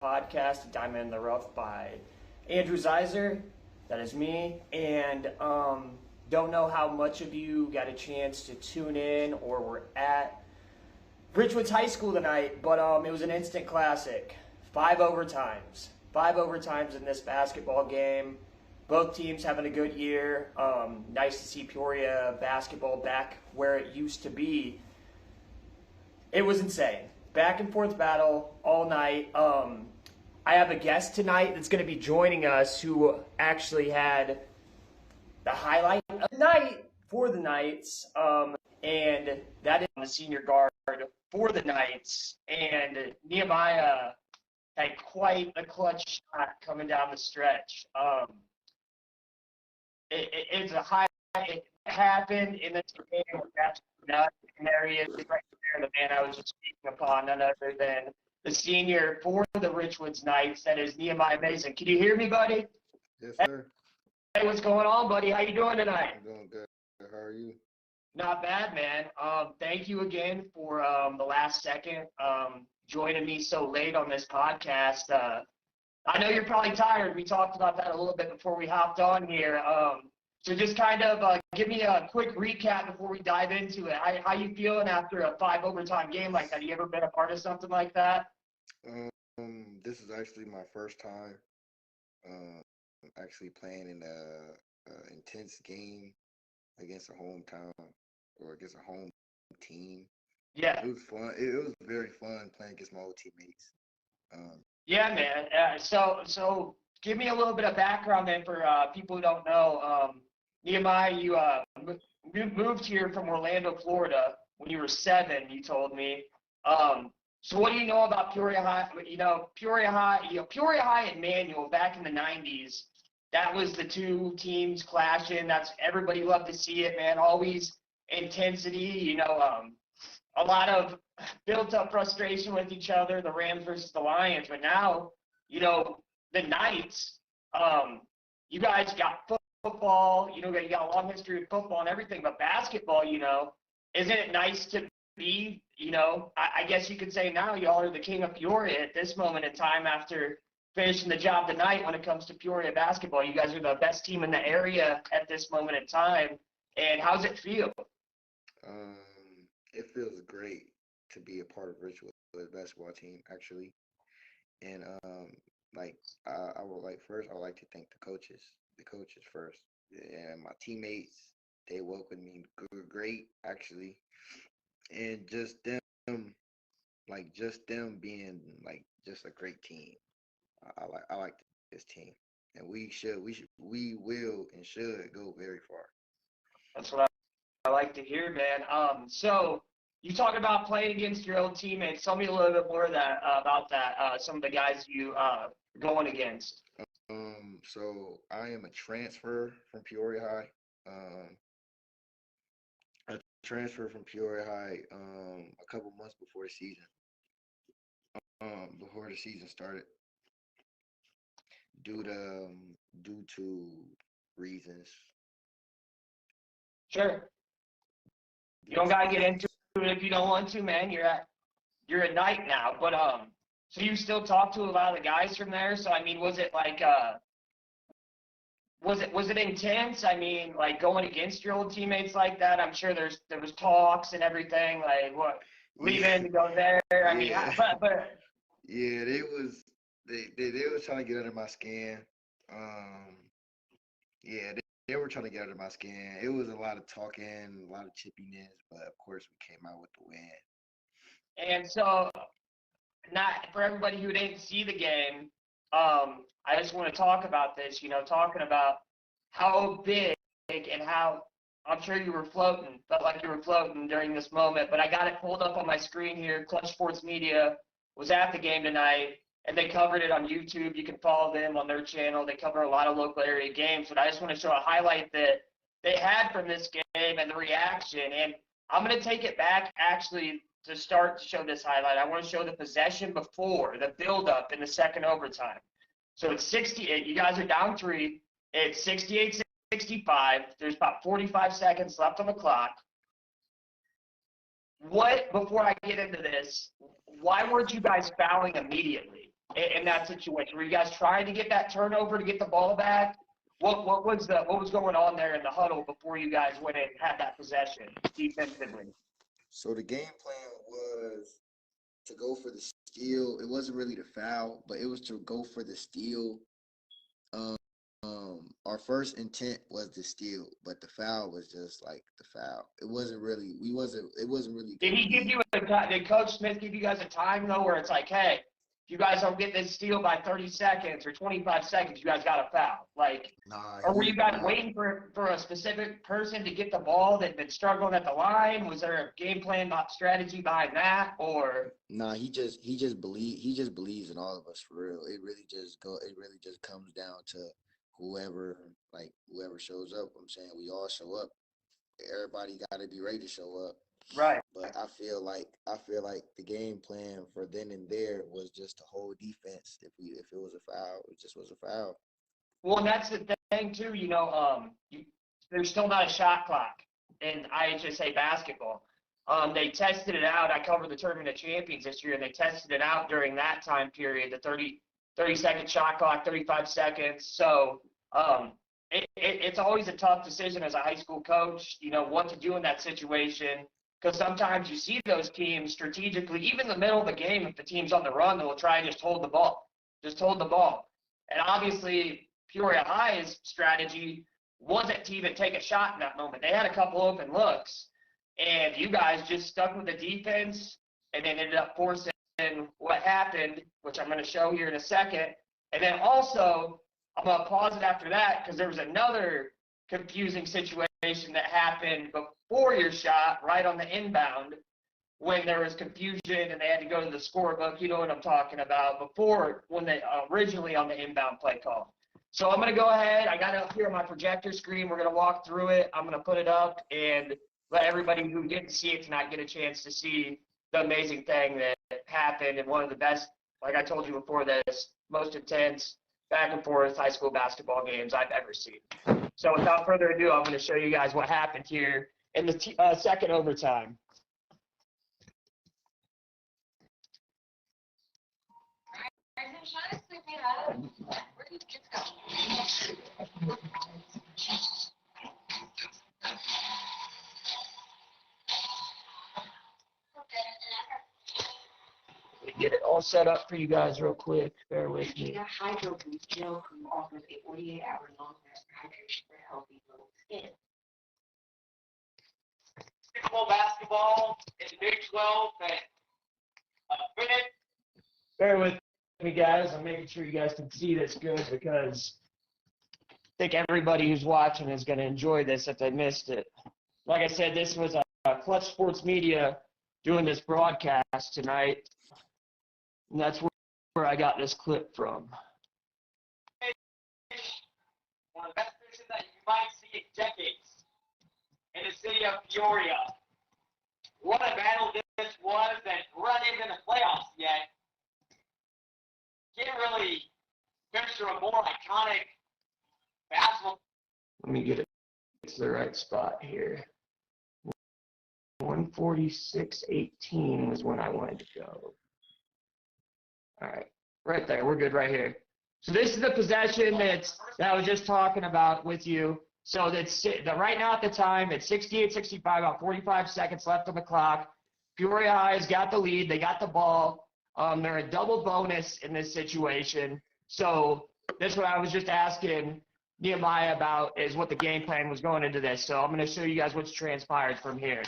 podcast, Diamond in the Rough by Andrew Zeiser. That is me. And don't know how much of you got a chance to tune in or were at Richwoods High School tonight, but it was an instant classic. 5 overtimes. 5 overtimes in this basketball game. Both teams having a good year. Nice to see Peoria basketball back where it used to be. It was insane. Back and forth battle all night. I have a guest tonight that's going to be joining us who actually had the highlight of the night for the Knights, and that is the senior guard for the Knights. And Nehemiah had quite a clutch shot coming down the stretch. It's a high. It happened in this game with that's nuts, and there he is right there, the man I was just speaking upon, none other than the senior for the Richwoods Knights. That is Nehemiah Mason. Can you hear me, buddy? Yes, sir. Hey, what's going on, buddy? How you doing tonight? I'm doing good. How are you? Not bad, man. Thank you again for the last second joining me so late on this podcast. I know you're probably tired. We talked about that a little bit before we hopped on here. So just kind of give me a quick recap before we dive into it. How you feeling after a 5 overtime game like that? You ever been a part of something like that? This is actually my first time actually playing in a intense game against a hometown or against a home team. Yeah. It was fun. It was very fun playing against my old teammates. Yeah, man. So give me a little bit of background then for people who don't know. Nehemiah, you moved here from Orlando, Florida when you were 7, you told me. So what do you know about Peoria High? Peoria High and Manual back in the 90s, that was the two teams clashing. That's everybody loved to see it, man. Always intensity, a lot of built up frustration with each other, the Rams versus the Lions. But now, the Knights, you guys got football, you got a long history of football and everything, but basketball, isn't it nice to be, I guess you could say now y'all are the king of Peoria at this moment in time after finishing the job tonight when it comes to Peoria basketball. You guys are the best team in the area at this moment in time. And how's it feel? It feels great to be a part of Richwoods basketball team, actually. And I would like to thank the coaches first, and my teammates. They welcomed me great, actually, and just them being just a great team. I like this team, and we will and should go very far. That's what I like to hear, man. So you talk about playing against your old teammates. Tell me a little bit more about that. Some of the guys you going against. So I am a transfer from Peoria High. I transferred from Peoria High a couple months before the season. Before the season started, due to reasons. Sure. You don't gotta get into it if you don't want to, man. You're a Knight now, but so you still talk to a lot of the guys from there. So I mean, was it like was it intense? I mean, like going against your old teammates like that. I'm sure there was talks and everything. Like what leaving to go there. I mean, but yeah, they was trying to get under my skin. Yeah, they were trying to get under my skin. It was a lot of talking, a lot of chippiness, but of course we came out with the win. And so, not for everybody who didn't see the game, I just want to talk about this. Talking about how big and how I'm sure you were floating, felt like you were floating during this moment. But I got it pulled up on my screen here. Clutch Sports Media was at the game tonight, and they covered it on YouTube. You can follow them on their channel. They cover a lot of local area games. But I just want to show a highlight that they had from this game and the reaction. And I'm going to take it back, actually, to start to show this highlight. I want to show the possession before, the build-up in the second overtime. So it's 68. You guys are down 3. It's 68-65. There's about 45 seconds left on the clock. Before I get into this, why weren't you guys fouling immediately? in that situation? Were you guys trying to get that turnover to get the ball back? What was going on there in the huddle before you guys went and had that possession defensively? So the game plan was to go for the steal. It wasn't really the foul, but it was to go for the steal. Um, our first intent was the steal, but the foul was just like the foul. It wasn't really. It wasn't really. Did he give you did Coach Smith give you guys a time though, where it's like, hey, if you guys don't get this steal by 30 seconds or 25 seconds, you guys got a foul? Like, or were you guys waiting for a specific person to get the ball that had been struggling at the line? Was there a game plan, strategy behind that, or? Nah, he just believes in all of us for real. It really just comes down to whoever shows up. I'm saying we all show up. Everybody got to be ready to show up. Right. But I feel like the game plan for then and there was just to hold defense. If it was a foul, it just was a foul. Well, and that's the thing too. There's still not a shot clock in IHSA basketball. They tested it out. I covered the Tournament of Champions this year, and they tested it out during that time period, the 30-second shot clock, 35 seconds. So it's always a tough decision as a high school coach, what to do in that situation. Because sometimes you see those teams strategically, even in the middle of the game, if the team's on the run, they'll try and just hold the ball. Just hold the ball. And obviously, Peoria High's strategy wasn't to even take a shot in that moment. They had a couple open looks, and you guys just stuck with the defense and then ended up forcing what happened, which I'm going to show here in a second. And then also, I'm going to pause it after that because there was another confusing situation that happened before your shot, right on the inbound, when there was confusion and they had to go to the scorebook. You know what I'm talking about, when they originally on the inbound play call. So I'm going to go ahead. I got it up here on my projector screen. We're going to walk through it. I'm going to put it up and let everybody who didn't see it tonight get a chance to see the amazing thing that happened and one of the best, like I told you before this, most intense back and forth high school basketball games I've ever seen. So without further ado, I'm going to show you guys what happened here in the second overtime. Where did kids go? Get it all set up for you guys real quick. Bear with me. Hydro Boost Gel Cream offers a 48-hour long-lasting hydration for healthy little skin. Basketball in the Big 12 and bear with me, guys. I'm making sure you guys can see this good because I think everybody who's watching is going to enjoy this if they missed it. Like I said, this was a Clutch Sports Media doing this broadcast tonight, and that's where I got this clip from. One of the best pitches that you might see in decades in the city of Peoria. What a battle this was, and we're not even in the playoffs yet. Can't really picture a more iconic basketball. Let me get it to the right spot here. 146.18 was when I wanted to go. All right, right there. We're good right here. So this is the possession that I was just talking about with you. So that's right now at the time, it's 68-65, about 45 seconds left on the clock. Peoria High's got the lead. They got the ball. They're a double bonus in this situation. So that's what I was just asking Nehemiah about, is what the game plan was going into this. So I'm going to show you guys what's transpired from here.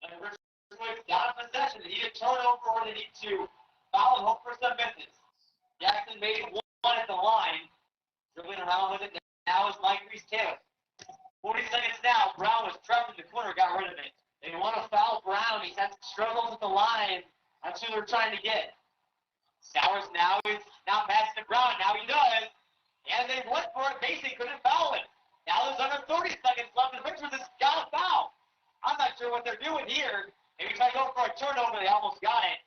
Richwoods got a possession. They need a turnover or they need to foul and hope for some misses. Jackson made one at the line. Dribbling around with it. Now is Mike Reese-Taylor. 40 seconds now. Brown was trapped in the corner, got rid of it. They want to foul Brown. He's had struggles at the line. That's who they're trying to get. Sowers now passes to Brown. Now he does. And they went for it. Mason couldn't foul it. Now there's under 30 seconds left. And Richwoods has got a foul. I'm not sure what they're doing here. Maybe try to go for a turnover. They almost got it.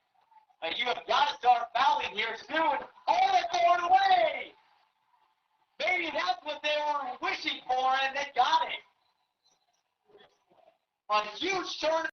But you have got to start fouling here soon. Oh, they're going away. Maybe that's what they were wishing for, and they got it. A huge turn.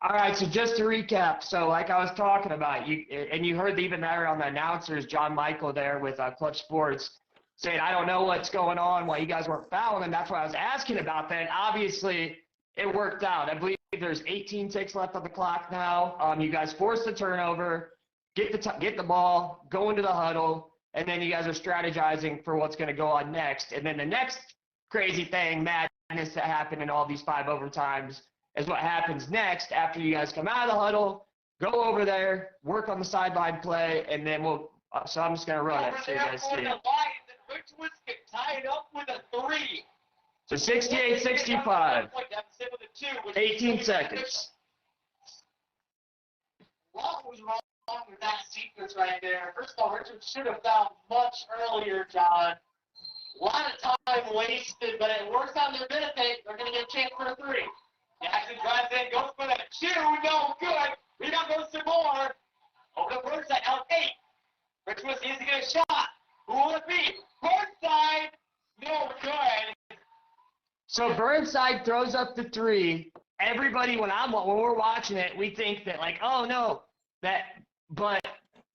All right, so just to recap, so like I was talking about, you heard even there on the announcers, John Michael there with Clutch Sports, saying, I don't know what's going on, why you guys weren't fouling, and that's what I was asking about that. Obviously, it worked out. I believe there's 18 ticks left on the clock now. You guys forced the turnover, get the ball, go into the huddle, and then you guys are strategizing for what's going to go on next. And then the next crazy thing, madness that happened in all these 5 overtimes, is what happens next after you guys come out of the huddle, go over there, work on the sideline play, and then we'll so I'm just going to run it so you guys see it. Richwoods get tied up with a 3. So 68-65, 18 seconds. What was wrong with that sequence right there? First of all, Richwoods should have fouled much earlier, John. A lot of time wasted, but it works on their benefit. They're going to get a chance for a 3. Jackson drives in, goes for that 2, no good. Rebound goes to Moore. Over the first side, out 8. Richwoods needs to get a shot. Who will it be? Burnside, no good. So Burnside throws up the 3. Everybody, when we're watching it, we think that like, oh no, but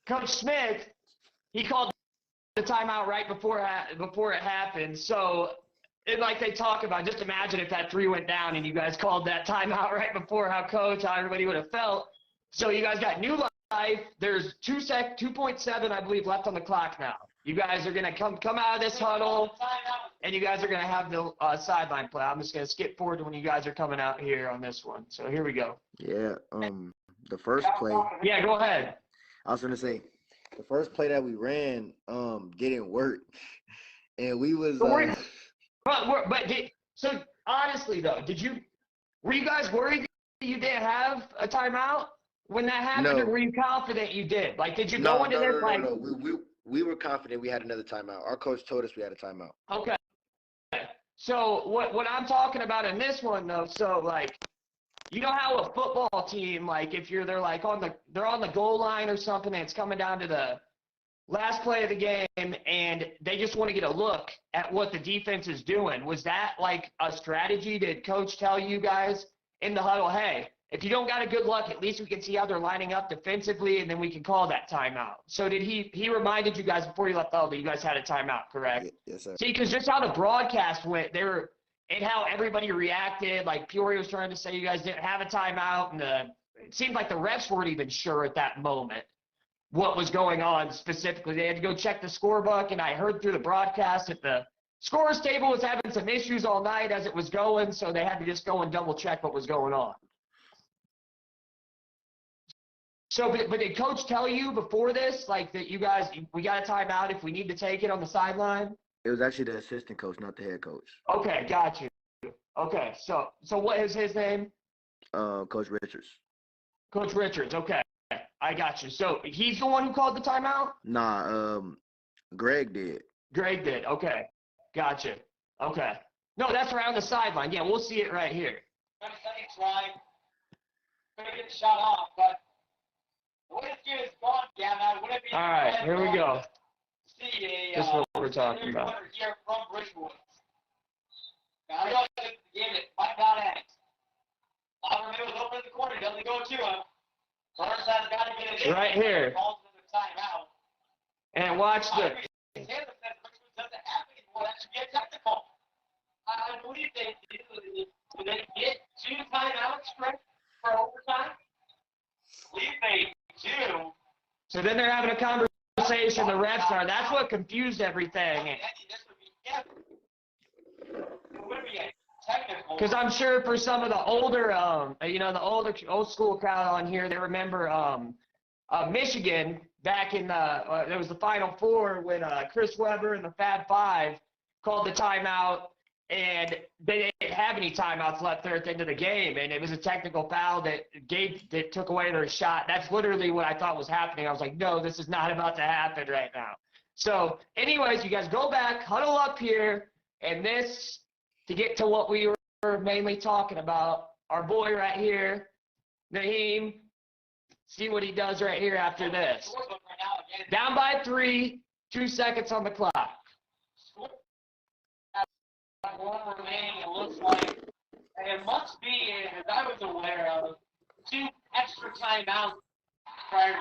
Coach Smith, he called the timeout right before it happened. So, like they talk about, just imagine if that 3 went down and you guys called that timeout right before, how everybody would have felt. So you guys got new life. There's 2.7, I believe, left on the clock now. You guys are gonna come out of this huddle, and you guys are gonna have the sideline play. I'm just gonna skip forward to when you guys are coming out here on this one. So here we go. Yeah. The first play. Yeah, go ahead. I was gonna say, the first play that we ran didn't work, and we was. So honestly though, were you guys worried that you didn't have a timeout when that happened, No. or were you confident you did? Like, did you go into this like? No. We were confident we had another timeout. Our coach told us we had a timeout. Okay. So what I'm talking about in this one though, so like, you know how a football team, like if they're like they're on the goal line or something, and it's coming down to the last play of the game, and they just want to get a look at what the defense is doing. Was that like a strategy? Did coach tell you guys in the huddle, hey, if you don't got a good look, at least we can see how they're lining up defensively, and then we can call that timeout? So did he reminded you guys before you left the huddle that you guys had a timeout, correct? Yes, sir. See, because just how the broadcast went, and how everybody reacted, like Peoria was trying to say you guys didn't have a timeout, and it seemed like the refs weren't even sure at that moment what was going on specifically. They had to go check the scorebook, and I heard through the broadcast that the scorer's table was having some issues all night as it was going, so they had to just go and double check what was going on. So, but did coach tell you before this, like that you guys, we got a timeout if we need to take it on the sideline? It was actually the assistant coach, not the head coach. Okay, got you. Okay, so what is his name? Coach Richards. Coach Richards, okay. I got you. So he's the one who called the timeout? Nah, Greg did. Greg did, okay. Gotcha. Okay. No, that's around the sideline. Yeah, we'll see it right here. 30 seconds line. Gonna get the shot off, but the way this game is gone, Gavin, would it be All right, here we go. See This is what we're talking about. Here from Richwoods. Now, I know the game that might not end. Auburn was open in the corner, doesn't go to him. Burnside's got to get it in. Right here. Calls for the timeout. And watch the. Taylor says Richwoods doesn't have anymore. That should be a technical. I believe they did. Did they get 2 timeouts for overtime? I believe they do. So then they're having a conversation, the refs are. That's what confused everything. This would be, yeah. It would be a technical. Because I'm sure for some of the older, the old school crowd on here, they remember Michigan back in it was the Final Four when Chris Webber and the Fab Five called the timeout, and they didn't have any timeouts left there at the end of the game, and it was a technical foul that took away their shot. That's literally what I thought was happening. I was like, no, this is not about to happen right now. So anyways, you guys go back, huddle up here, and this, to get to what we were mainly talking about, our boy right here, Naheem, see what he does right here after this. Down by 3, 2 seconds on the clock. One remaining, it looks like, and it must be, as I was aware of, 2 extra timeouts prior to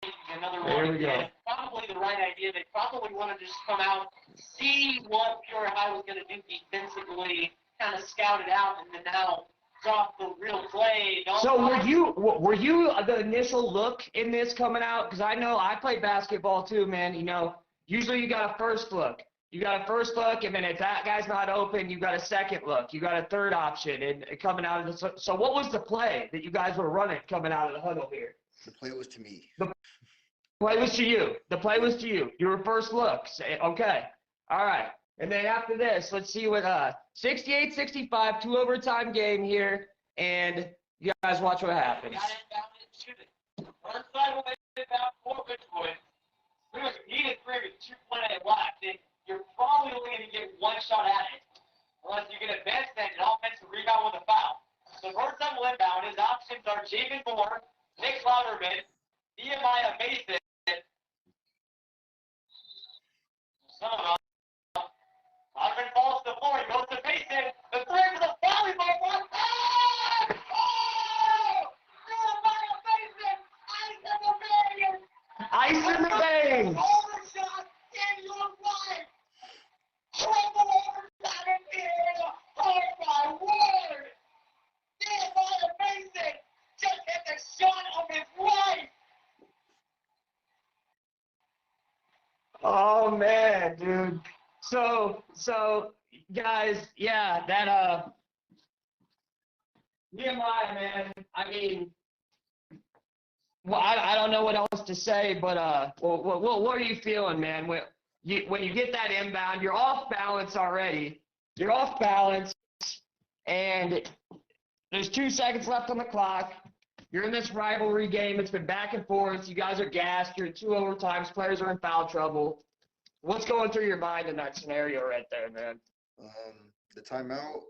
taking another There one we go. again. Probably the right idea. They probably wanted to just come out, see what Pure High was going to do defensively, kind of scout it out, and then now drop the real play. So were you the initial look in this coming out? Because I know I played basketball too, man. You know, usually you got a first look. You got a first look, and then if that guy's not open, you got a second look. You got a third option, and coming out of the. So what was the play that you guys were running coming out of the huddle here? The play was to me. The play was to you. The play was to you. You were first look. Okay. All right. And then after this, let's see what 68-65, 2 overtime game here, and you guys watch what happens. Got it down and shoot it. One side will make it down for Richwoods. Needed 3 with 2:20 left. And you're probably only going to get one shot at it. Unless you get a bench and an offensive rebound with a foul. So first time will inbound. His options are Jamin Moore, Nick Louderman, Nehemiah Mason. Louderman falls to the floor. He goes to Mason. The 3 for the volleyball one. Oh! Nehemiah Mason! Ice in the bag! Ice in the bang! Overshot in your life! Triple overtime in here! Oh my word! Nehemiah Mason just hit the shot of his life! Oh man, dude. So guys, yeah, that Nehemiah, man. I mean, well, I don't know what else to say, but what are you feeling, man? When you get that inbound, you're off balance already. You're off balance, and there's 2 seconds left on the clock. You're in this rivalry game. It's been back and forth. You guys are gassed. You're in 2 overtimes. Players are in foul trouble. What's going through your mind in that scenario right there, man? The timeout,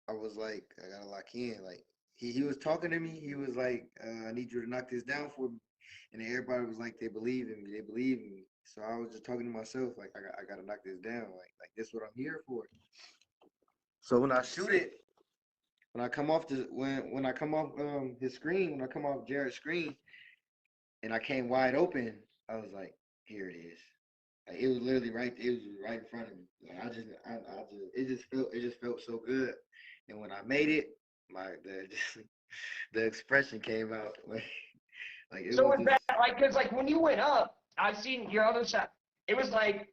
I was like, I gotta lock in. Like he was talking to me. He was like, I need you to knock this down for me. And then everybody was like, they believe in me. They believe in me. So I was just talking to myself, like, I gotta knock this down. Like this is what I'm here for. So when I shoot it, when I come off his screen, when I come off Jared's screen, and I came wide open, I was like, here it is. Like, it was literally right. It was right in front of me. Like it just felt so good. And when I made it, the expression came out. Like it So was was just, that like, because like when you went up, I've seen your other shot. It was like,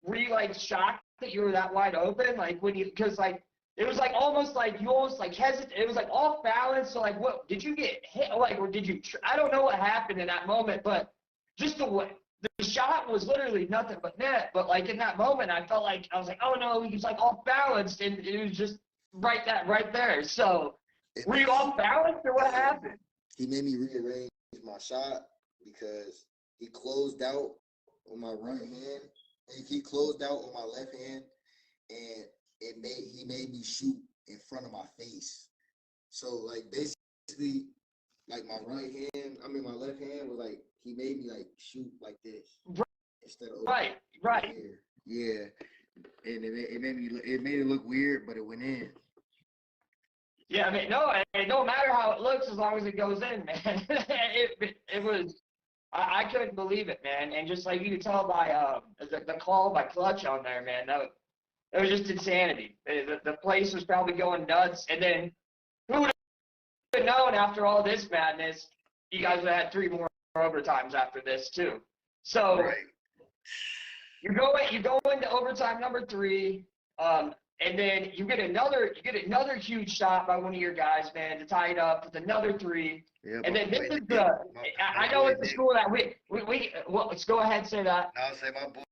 were you like shocked that you were that wide open? Like when you, because like it was like almost like you almost like hesitate. It was like off balance. So like, what did you get hit? Like, or did you? I don't know what happened in that moment, but just the way the shot was literally nothing but net. But like in that moment, I felt like I was like, oh no, he's like off balance, and it was just right there. So were you off balance or what happened? he made me rearrange my shot because he closed out on my right hand and he closed out on my left hand, and he made me shoot in front of my face. So like basically, like my my left hand was like, he made me like shoot like this instead of Right. here. Yeah, and it made it look weird, but it went in. Yeah, I mean, no, it don't matter how it looks as long as it goes in, man. it was, I couldn't believe it, man. And just like you could tell by the call by Clutch on there, man, that was just insanity. The place was probably going nuts. And then who would have known after all this madness, you guys would have had 3 more overtimes after this too. So Right. you go into overtime number 3. And then you get another huge shot by one of your guys, man, to tie it up with another 3. Yeah, And then this is I my know boy it's the Nick. school that well, let's go ahead and say that. I'll say my boy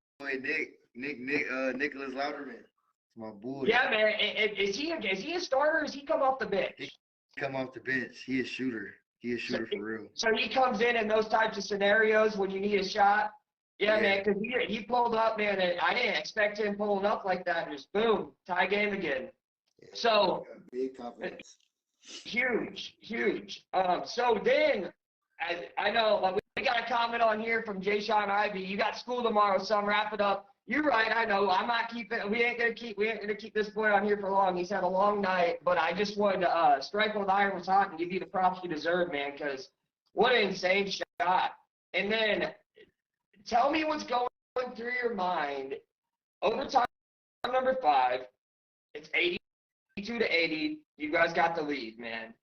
Nicholas Louderman. It's my boy. Yeah, man. Is he a starter or does he come off the bench? He come off the bench. He a shooter. He a shooter for real. So he comes in those types of scenarios when you need a shot. Yeah, Yeah. man, because he pulled up, man, and I didn't expect him pulling up like that. Just boom, tie game again. Yeah, So big confidence. huge. So then, I know, like we got a comment on here from Jay Sean Ivy. You got school tomorrow, son. Wrap it up. You're right. I know. I'm not keeping. We ain't gonna keep this boy on here for long. He's had a long night, but I just wanted to strike while the iron was hot and give you the props you deserve, man. Because what an insane shot. And then tell me what's going through your mind. Overtime number 5. It's 82-80. You guys got the lead, man.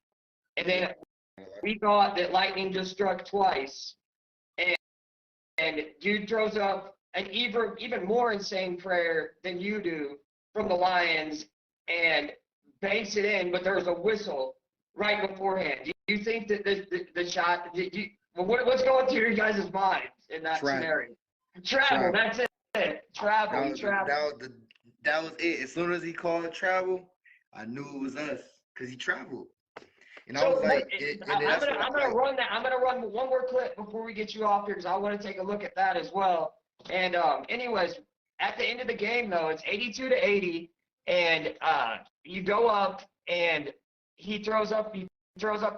And then we thought that lightning just struck twice, and dude throws up an even more insane prayer than you do from the Lions and banks it in, but there was a whistle right beforehand. Do you think that the shot? What's going through your guys' minds in that scenario? Travel. That's it. Travel. That was it. As soon as he called travel, I knew it was us because he traveled. And I was like, I'm gonna run that. I'm gonna run one more clip before we get you off here because I want to take a look at that as well. And anyways, at the end of the game though, it's 82-80, and you go up and he throws up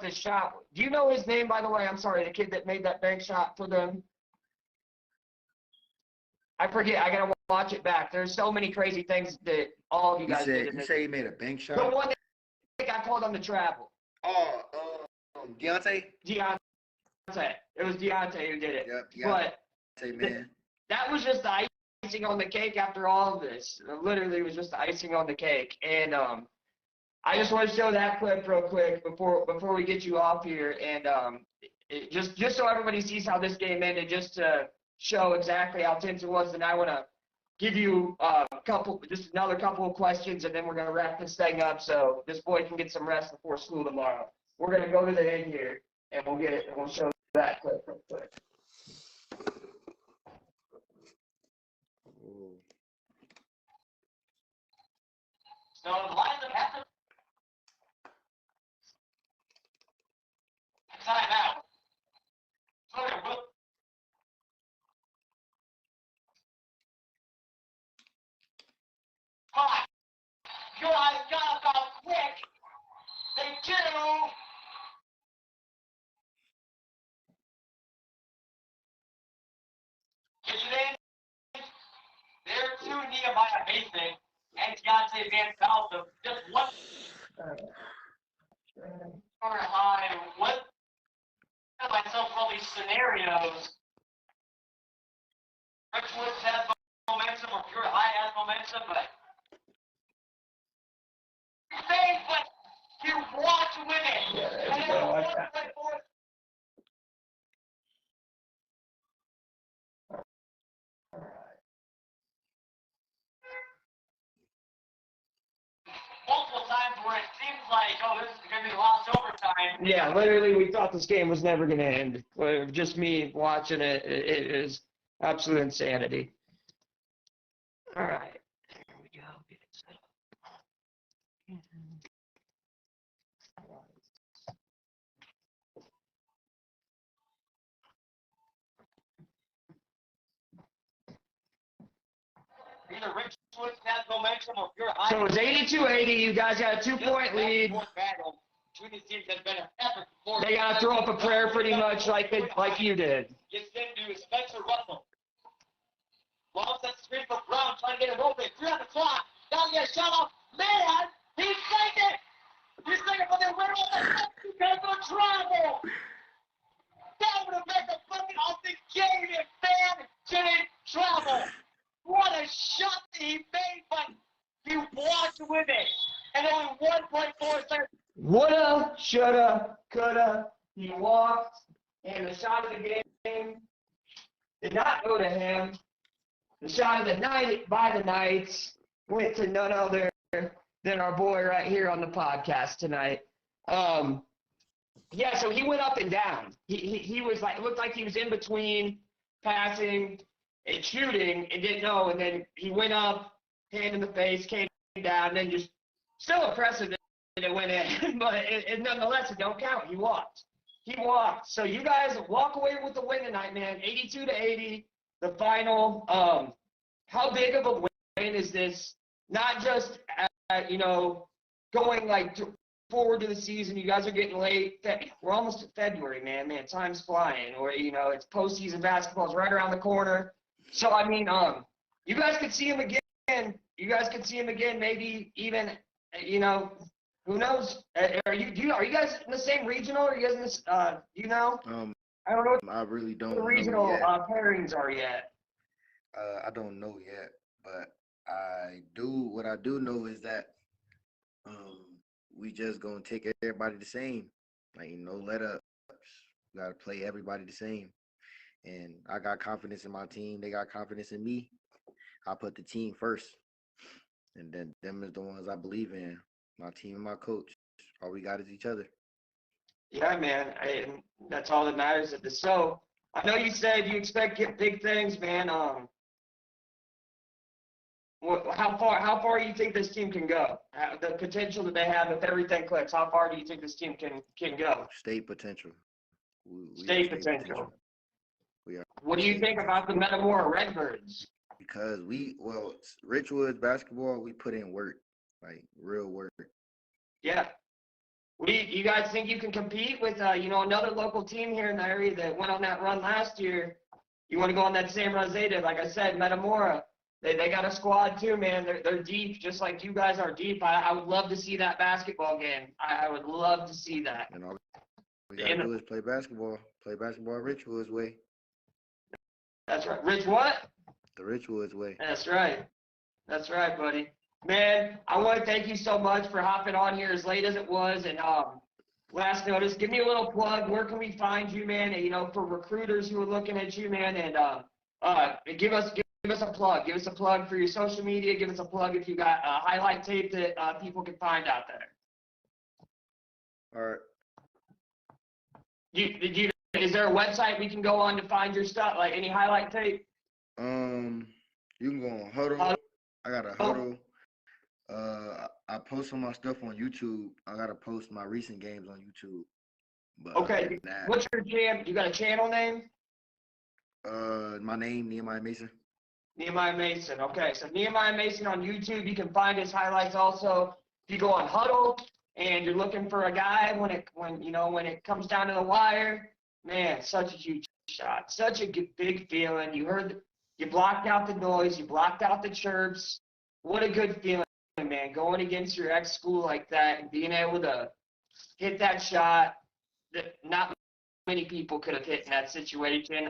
this shot. Do you know his name, by the way? I'm sorry, the kid that made that bank shot for them. I forget. I gotta watch it back. There's so many crazy things that all of you guys did. You say he made a bank shot? The one that got called on the travel. Oh, Deontay? Deontay. It was Deontay who did it. Yep, Deontay, man. That was just the icing on the cake after all of this. It literally was just the icing on the cake. And I just want to show that clip real quick before we get you off here. And just so everybody sees how this game ended, just to show exactly how tense it was. And I want to give you another couple of questions, and then we're going to wrap this thing up so this boy can get some rest before school tomorrow. We're going to go to the end here, and we'll get it, and we'll show that clip real quick. So the Lions have to time out. So they will. Fine. You guys got about quick. They do. Get your name. There too, Nehemiah Mason and Deontay Van Falco. Just one. High. What? Myself all these scenarios. Richwoods has momentum, or Pure High has momentum, but you watch women. Yeah, multiple times where it seems like, oh, this is going to be lost overtime. Yeah, literally, we thought this game was never going to end. Just me watching it, it is absolute insanity. All right. There we go. Get it set up. Either Richwoods has momentum or Pure High. So it's 82-80. You guys got a 2-point lead. Battle between these teams has been an epic performance. They got to throw up a prayer pretty much like you did. Gets into Spencer Russell. Long set screen for Brown, trying to get it open. 3 on the clock. Down to get a shot off. Man, he's taking it. He's taking it for the winner of the because of travel. That would have made the fucking off the game if Van didn't travel. What a shot that he made, but he walked with it. And only 1.4 seconds. Woulda, shoulda, coulda. He walked, and the shot of the game did not go to him. The shot of the night by the Knights went to none other than our boy right here on the podcast tonight. Yeah, so he went up and down. He was like, it looked like he was in between passing and shooting and didn't know, and then he went up, hand in the face, came down, and then just still impressive that it went in, but nonetheless, it don't count. He walked. So you guys walk away with the win tonight, man. 82-80, the final. How big of a win is this? Not just going like forward to the season. You guys are getting late. We're almost to February, man. Man, time's flying. Or, you know, it's postseason basketball is right around the corner. So, I mean, you guys could see him again. You guys could see him again, maybe even, you know, who knows? Are you guys in the same regional? Are you guys in this, you know? I don't know what I really don't the know regional yet. pairings are yet. I don't know yet, but what I do know is that we just gonna take everybody the same. Like, no let ups. We gotta play everybody the same. And I got confidence in my team. They got confidence in me. I put the team first. And then them is the ones I believe in. My team and my coach. All we got is each other. Yeah, man. That's all that matters at this. So I know you said you expect big things, man. How far do you think this team can go? The potential that they have, if everything clicks, how far do you think this team can go? State potential. We State potential. We are. What do you think about the Metamora Redbirds? Because Richwoods basketball, we put in work, like real work. Yeah. You guys think you can compete with another local team here in the area that went on that run last year? You want to go on that same run as they did? Like I said, Metamora, they got a squad too, man. They're deep, just like you guys are deep. I would love to see that basketball game. I would love to see that. And all we gotta do is play basketball. Play basketball Richwoods way. That's right. Rich what? The Richwoods way. That's right. That's right, buddy. Man, I want to thank you so much for hopping on here as late as it was. And last notice, give me a little plug. Where can we find you, man? And, you know, for recruiters who are looking at you, man, and give us a plug. Give us a plug for your social media. Give us a plug if you got a highlight tape that people can find out there. All right. Is there a website we can go on to find your stuff? Like any highlight tape? You can go on Huddle. I got a Huddle. I post some of my stuff on YouTube. I gotta post my recent games on YouTube. But okay. What's your jam? You got a channel name? My name, Nehemiah Mason. Nehemiah Mason. Okay, so Nehemiah Mason on YouTube. You can find his highlights also. If you go on Huddle and you're looking for a guy when it comes down to the wire, man, such a huge shot, such a big feeling. You blocked out the noise, you blocked out the chirps. What a good feeling, man, going against your ex-school like that and being able to hit that shot that not many people could have hit in that situation.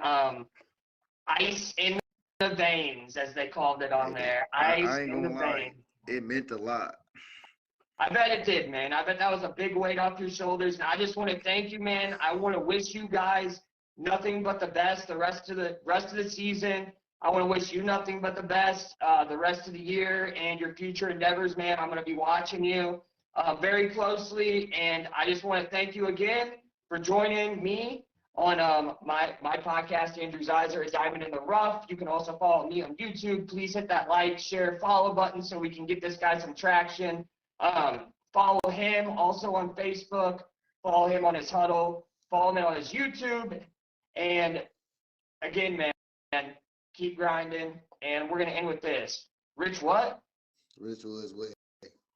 Ice in the veins, as they called it on there. Ice in the veins. It meant a lot. I bet it did, man. I bet that was a big weight off your shoulders. And I just want to thank you, man. I want to wish you guys nothing but the best the rest of the season. I want to wish you nothing but the best the rest of the year and your future endeavors, man. I'm going to be watching you very closely. And I just want to thank you again for joining me on my podcast, Andrew Zeiser, A Diamond in the Rough. You can also follow me on YouTube. Please hit that like, share, follow button so we can get this guy some traction. Follow him also on Facebook. Follow him on his Huddle. Follow him on his YouTube. And again, man, keep grinding. And we're going to end with this. Rich what? Richwoods way.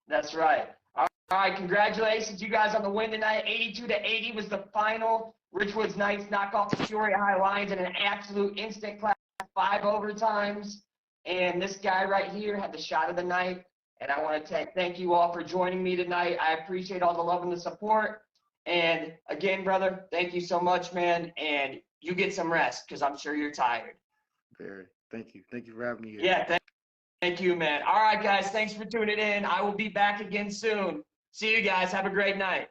That's right. All right, congratulations, you guys, on the win tonight. 82-80 was the final. Richwoods Knights knock off the Peoria High Lions in an absolute instant class, 5 overtimes. And this guy right here had the shot of the night. And I want to thank you all for joining me tonight. I appreciate all the love and the support. And again, brother, thank you so much, man. And you get some rest because I'm sure you're tired. Very. Thank you. Thank you for having me here. Yeah, thank you, man. All right, guys, thanks for tuning in. I will be back again soon. See you guys. Have a great night.